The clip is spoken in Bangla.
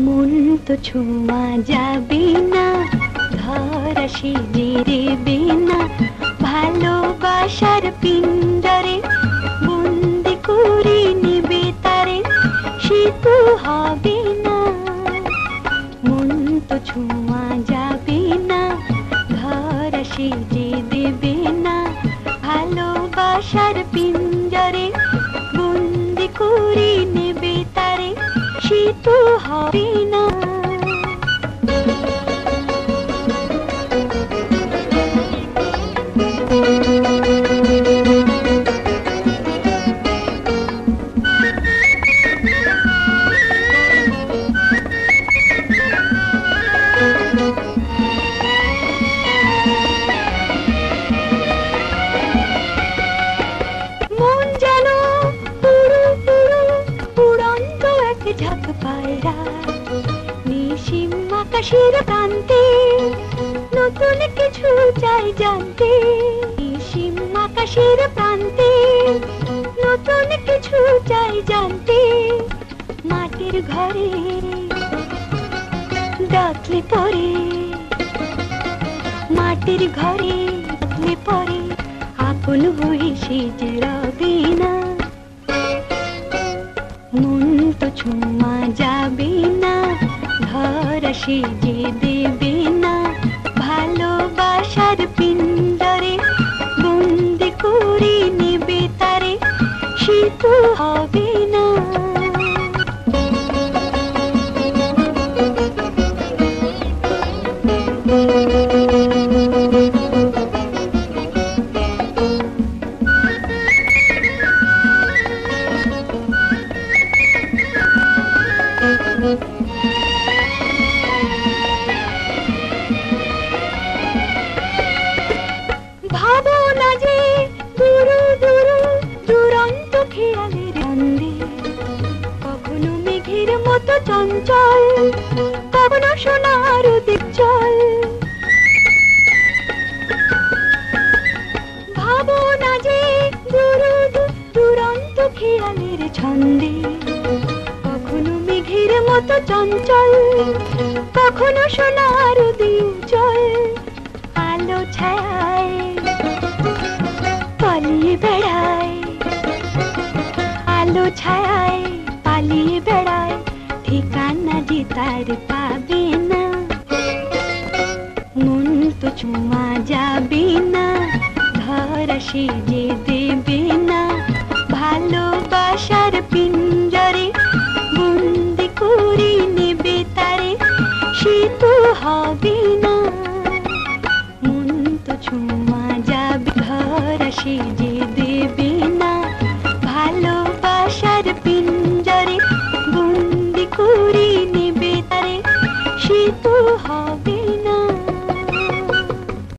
মন তো ছোঁয়া যাবে না, ধরা সেজে দেবে না, ভালোবাসার পিঞ্জরে বন্দি করে নেবে তারে, সে তো হবে না। মন তো ছোঁয়া যাবে না, ধরা সেজে দেবে না, ভালোবাসার পিঞ্জরে বন্দি করে নেবে তারে, সে তো হবে না। মন যেন পুরো পুরো উড়ন্ত এক ঝাঁক পায়রা, নিশিম আকাশের প্রান্তে নতুন কিছু চাই জানতে, নিশিম আকাশের প্রান্তে নতুন কিছু চাই জানতে। মাটির ঘরে ডাকলে পরে, মাটির ঘরে ডাকলে পরে আপন হয়ে সেজে রবে না। মন তো ছোঁয়া যাবে না, ধরা সেজে দেবে না, ভালোবাসার পিঞ্জরে বন্দি করে নেবে তারে, সে তো হবে না। ভাবনা যে দূর দূর দুরন্ত খেয়ালের বন্দে, কখনো মেঘের মতো চঞ্চল, কখনো সোনার উজ্জ্বল। ভাবনা যে দূর দুরন্ত খেয়ালের ছন্দে, কখনো মেঘের মতো চঞ্চল, কখনো সোনার উজ্জ্বল। আলো ছায় পালিয়ে বেড়ায়, আলো ছায় পালিয়ে বেড়ায়, ঠিকানা যে তার পাবে না। মন তো ছোঁয়া যাবে না, ধরা সেজে দেবে না, ভালোবাসার পিঞ্জরে বন্দি করে নেবে তারে, সে তো হবে না। মন তো ছোঁয়া যাবে, ধরা সেজে দেবে না, ভালোবাসার পিঞ্জরে বন্দি করে নেবে তারে, সে তো হবে